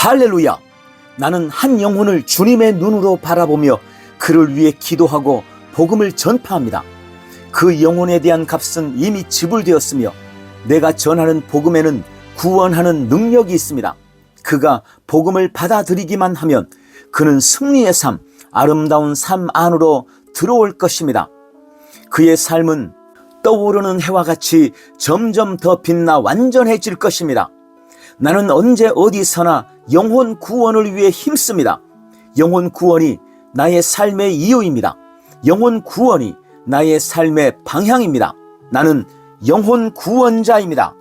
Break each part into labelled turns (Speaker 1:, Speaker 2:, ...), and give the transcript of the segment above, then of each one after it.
Speaker 1: 할렐루야! 나는 한 영혼을 주님의 눈으로 바라보며 그를 위해 기도하고 복음을 전파합니다. 그 영혼에 대한 값은 이미 지불되었으며 내가 전하는 복음에는 구원하는 능력이 있습니다. 그가 복음을 받아들이기만 하면 그는 승리의 삶, 아름다운 삶 안으로 들어올 것입니다. 그의 삶은 떠오르는 해와 같이 점점 더 빛나 완전해질 것입니다. 나는 언제 어디서나 영혼 구원을 위해 힘씁니다. 영혼 구원이 나의 삶의 이유입니다. 영혼 구원이 나의 삶의 방향입니다. 나는 영혼 구원자입니다.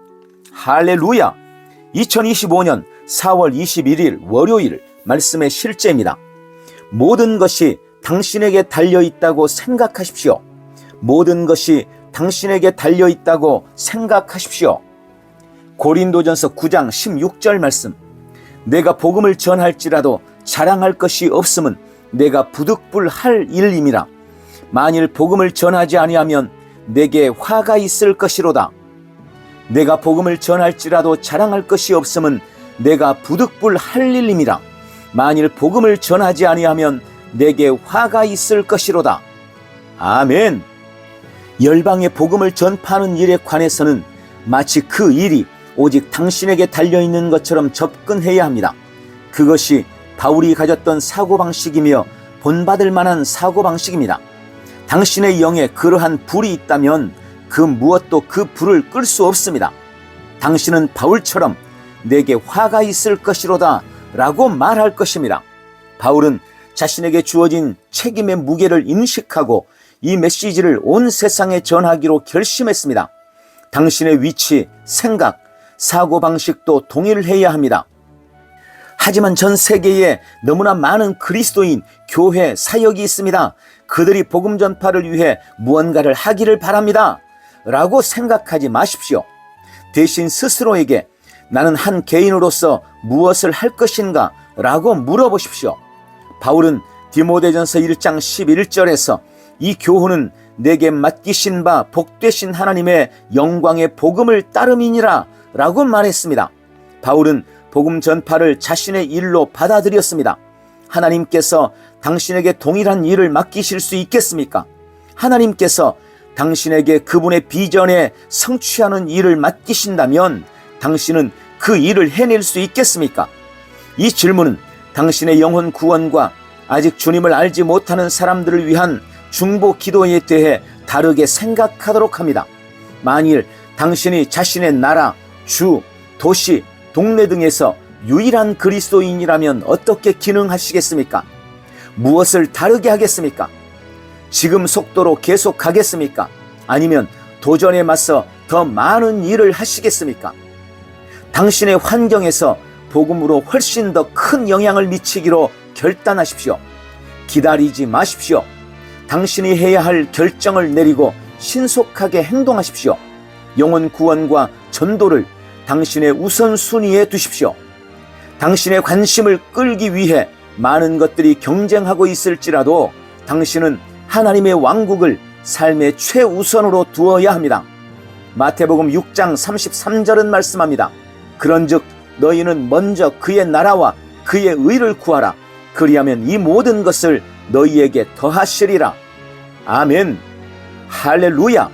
Speaker 1: 할렐루야! 2025년 4월 21일 월요일 말씀의 실제입니다. 모든 것이 당신에게 달려있다고 생각하십시오. 모든 것이 당신에게 달려있다고 생각하십시오. 고린도전서 9장 16절 말씀. 내가 복음을 전할지라도 자랑할 것이 없음은 내가 부득불할 일임이라. 만일 복음을 전하지 아니하면 내게 화가 있을 것이로다. 내가 복음을 전할지라도 자랑할 것이 없음은 내가 부득불할 일임이라. 만일 복음을 전하지 아니하면 내게 화가 있을 것이로다. 아멘. 열방의 복음을 전파하는 일에 관해서는 마치 그 일이 오직 당신에게 달려있는 것처럼 접근해야 합니다. 그것이 바울이 가졌던 사고방식이며 본받을 만한 사고방식입니다. 당신의 영에 그러한 불이 있다면 그 무엇도 그 불을 끌 수 없습니다. 당신은 바울처럼 내게 화가 있을 것이로다 라고 말할 것입니다. 바울은 자신에게 주어진 책임의 무게를 인식하고 이 메시지를 온 세상에 전하기로 결심했습니다. 당신의 위치, 생각, 사고방식도 동일해야 합니다. 하지만 전 세계에 너무나 많은 그리스도인, 교회, 사역이 있습니다. 그들이 복음 전파를 위해 무언가를 하기를 바랍니다. 라고 생각하지 마십시오. 대신 스스로에게 나는 한 개인으로서 무엇을 할 것인가? 라고 물어보십시오. 바울은 디모데전서 1장 11절에서 이 교훈은 내게 맡기신 바 복되신 하나님의 영광의 복음을 따름이니라 라고 말했습니다. 바울은 복음 전파를 자신의 일로 받아들였습니다. 하나님께서 당신에게 동일한 일을 맡기실 수 있겠습니까? 하나님께서 당신에게 그분의 비전에 성취하는 일을 맡기신다면 당신은 그 일을 해낼 수 있겠습니까? 이 질문은 당신의 영혼 구원과 아직 주님을 알지 못하는 사람들을 위한 중보 기도에 대해 다르게 생각하도록 합니다. 만일 당신이 자신의 나라, 주, 도시, 동네 등에서 유일한 그리스도인이라면 어떻게 기능하시겠습니까? 무엇을 다르게 하겠습니까? 지금 속도로 계속 가겠습니까? 아니면 도전에 맞서 더 많은 일을 하시겠습니까? 당신의 환경에서 복음으로 훨씬 더 큰 영향을 미치기로 결단하십시오. 기다리지 마십시오. 당신이 해야 할 결정을 내리고 신속하게 행동하십시오. 영혼 구원과 전도를 당신의 우선순위에 두십시오. 당신의 관심을 끌기 위해 많은 것들이 경쟁하고 있을지라도 당신은 하나님의 왕국을 삶의 최우선으로 두어야 합니다. 마태복음 6장 33절은 말씀합니다. 그런즉 너희는 먼저 그의 나라와 그의 의를 구하라. 그리하면 이 모든 것을 너희에게 더하시리라. 아멘. 할렐루야.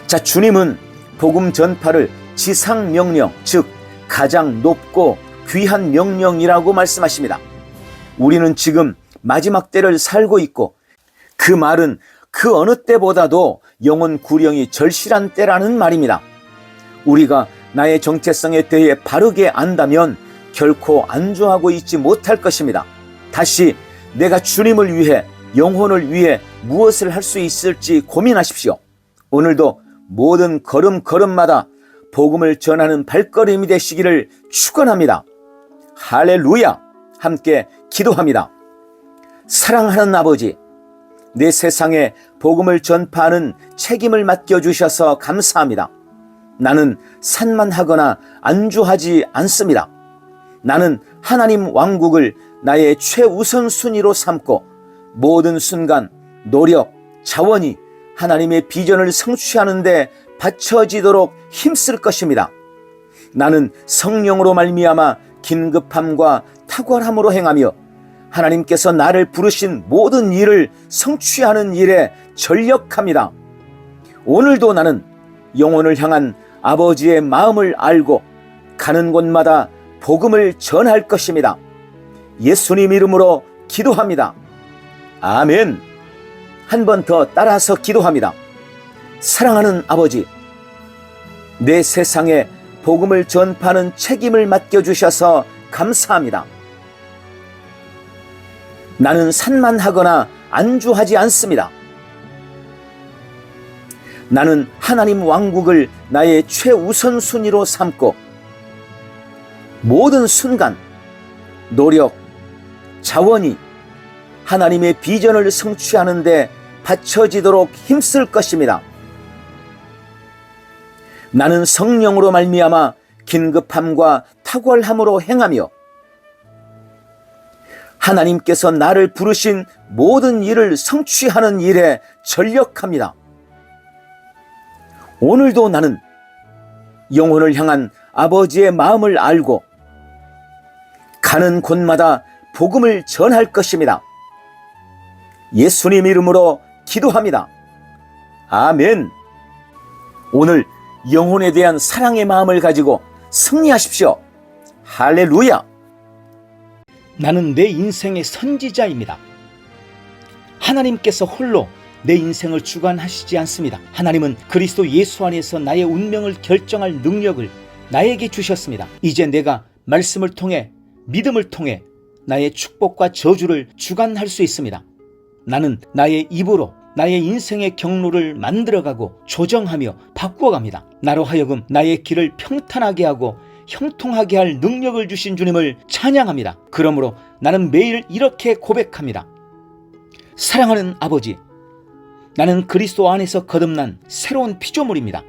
Speaker 1: 자, 주님은 복음 전파를 지상명령, 즉 가장 높고 귀한 명령이라고 말씀하십니다. 우리는 지금 마지막 때를 살고 있고 그 말은 그 어느 때보다도 영혼 구령이 절실한 때라는 말입니다. 우리가 나의 정체성에 대해 바르게 안다면 결코 안주하고 있지 못할 것입니다. 다시 내가 주님을 위해, 영혼을 위해 무엇을 할 수 있을지 고민하십시오. 오늘도 모든 걸음걸음마다 복음을 전하는 발걸음이 되시기를 축원합니다. 할렐루야! 함께 기도합니다. 사랑하는 아버지, 내 세상에 복음을 전파하는 책임을 맡겨주셔서 감사합니다. 나는 산만하거나 안주하지 않습니다. 나는 하나님 왕국을 나의 최우선 순위로 삼고 모든 순간 노력, 자원이 하나님의 비전을 성취하는 데 바쳐지도록 힘쓸 것입니다. 나는 성령으로 말미암아 긴급함과 탁월함으로 행하며 하나님께서 나를 부르신 모든 일을 성취하는 일에 전력합니다. 오늘도 나는 영혼을 향한 아버지의 마음을 알고 가는 곳마다 복음을 전할 것입니다. 예수님 이름으로 기도합니다. 아멘. 한 번 더 따라서 기도합니다. 사랑하는 아버지, 내 세상에 복음을 전파하는 책임을 맡겨주셔서 감사합니다. 나는 산만하거나 안주하지 않습니다. 나는 하나님 왕국을 나의 최우선순위로 삼고 모든 순간, 노력, 자원이 하나님의 비전을 성취하는 데 바쳐지도록 힘쓸 것입니다. 나는 성령으로 말미암아 긴급함과 탁월함으로 행하며 하나님께서 나를 부르신 모든 일을 성취하는 일에 전력합니다. 오늘도 나는 영혼을 향한 아버지의 마음을 알고 가는 곳마다 복음을 전할 것입니다. 예수님 이름으로 기도합니다. 아멘. 오늘 영혼에 대한 사랑의 마음을 가지고 승리하십시오. 할렐루야.
Speaker 2: 나는 내 인생의 선지자입니다. 하나님께서 홀로 내 인생을 주관하시지 않습니다. 하나님은 그리스도 예수 안에서 나의 운명을 결정할 능력을 나에게 주셨습니다. 이제 내가 말씀을 통해, 믿음을 통해 나의 축복과 저주를 주관할 수 있습니다. 나는 나의 입으로 나의 인생의 경로를 만들어가고 조정하며 바꾸어갑니다. 나로 하여금 나의 길을 평탄하게 하고 형통하게 할 능력을 주신 주님을 찬양합니다. 그러므로 나는 매일 이렇게 고백합니다. 사랑하는 아버지, 나는 그리스도 안에서 거듭난 새로운 피조물입니다.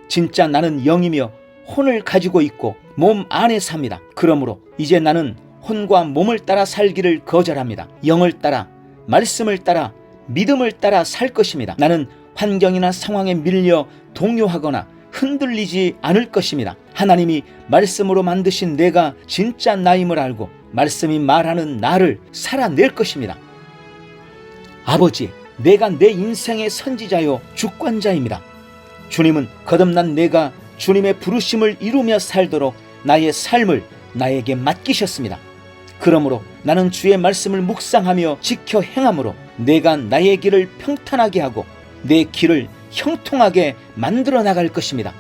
Speaker 2: 진짜 나는 영이며 혼을 가지고 있고 몸 안에 삽니다. 그러므로 이제 나는 혼과 몸을 따라 살기를 거절합니다. 영을 따라, 말씀을 따라, 믿음을 따라 살 것입니다. 나는 환경이나 상황에 밀려 동요하거나 흔들리지 않을 것입니다. 하나님이 말씀으로 만드신 내가 진짜 나임을 알고 말씀이 말하는 나를 살아낼 것입니다. 아버지, 내가 내 인생의 선지자요 주권자입니다. 주님은 거듭난 내가 주님의 부르심을 이루며 살도록 나의 삶을 나에게 맡기셨습니다. 그러므로 나는 주의 말씀을 묵상하며 지켜 행함으로 내가 나의 길을 평탄하게 하고 내 길을 형통하게 만들어 나갈 것입니다.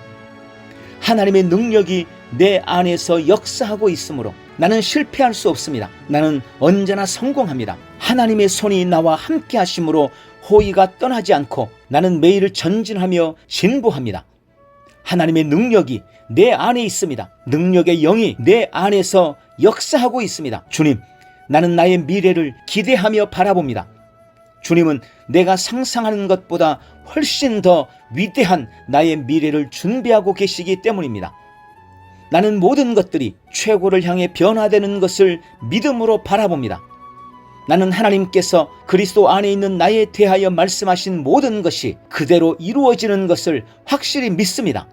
Speaker 2: 하나님의 능력이 내 안에서 역사하고 있으므로 나는 실패할 수 없습니다. 나는 언제나 성공합니다. 하나님의 손이 나와 함께 하심으로 호의가 떠나지 않고 나는 매일 전진하며 진보합니다. 하나님의 능력이 내 안에 있습니다. 능력의 영이 내 안에서 역사하고 있습니다. 주님, 나는 나의 미래를 기대하며 바라봅니다. 주님은 내가 상상하는 것보다 훨씬 더 위대한 나의 미래를 준비하고 계시기 때문입니다. 나는 모든 것들이 최고를 향해 변화되는 것을 믿음으로 바라봅니다. 나는 하나님께서 그리스도 안에 있는 나에 대하여 말씀하신 모든 것이 그대로 이루어지는 것을 확실히 믿습니다.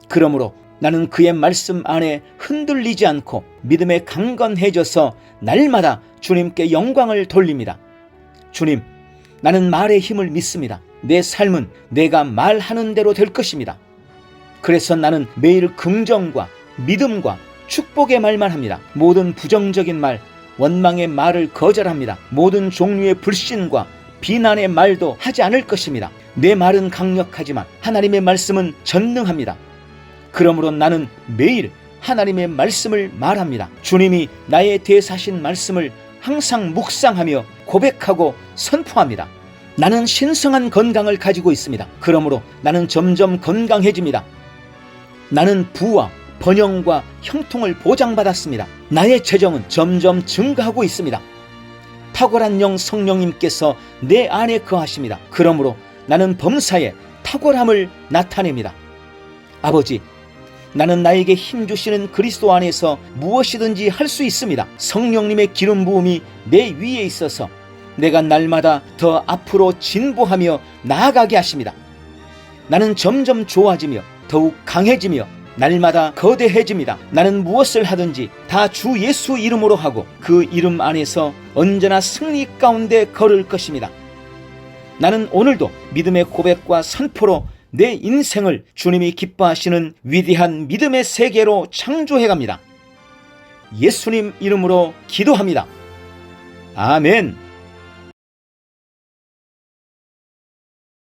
Speaker 2: 그러므로 나는 그의 말씀 안에 흔들리지 않고 믿음에 강건해져서 날마다 주님께 영광을 돌립니다. 주님, 나는 말의 힘을 믿습니다. 내 삶은 내가 말하는 대로 될 것입니다. 그래서 나는 매일 긍정과 믿음과 축복의 말만 합니다. 모든 부정적인 말, 원망의 말을 거절합니다. 모든 종류의 불신과 비난의 말도 하지 않을 것입니다. 내 말은 강력하지만 하나님의 말씀은 전능합니다. 그러므로 나는 매일 하나님의 말씀을 말합니다. 주님이 나에 대해서 하신 말씀을 항상 묵상하며 고백하고 선포합니다. 나는 신성한 건강을 가지고 있습니다. 그러므로 나는 점점 건강해집니다. 나는 부와 번영과 형통을 보장받았습니다. 나의 재정은 점점 증가하고 있습니다. 탁월한 영 성령님께서 내 안에 거하십니다. 그러므로 나는 범사에 탁월함을 나타냅니다. 아버지, 나는 나에게 힘 주시는 그리스도 안에서 무엇이든지 할 수 있습니다. 성령님의 기름 부음이 내 위에 있어서 내가 날마다 더 앞으로 진보하며 나아가게 하십니다. 나는 점점 좋아지며 더욱 강해지며 날마다 거대해집니다. 나는 무엇을 하든지 다 주 예수 이름으로 하고 그 이름 안에서 언제나 승리 가운데 걸을 것입니다. 나는 오늘도 믿음의 고백과 선포로 내 인생을 주님이 기뻐하시는 위대한 믿음의 세계로 창조해갑니다. 예수님 이름으로 기도합니다. 아멘.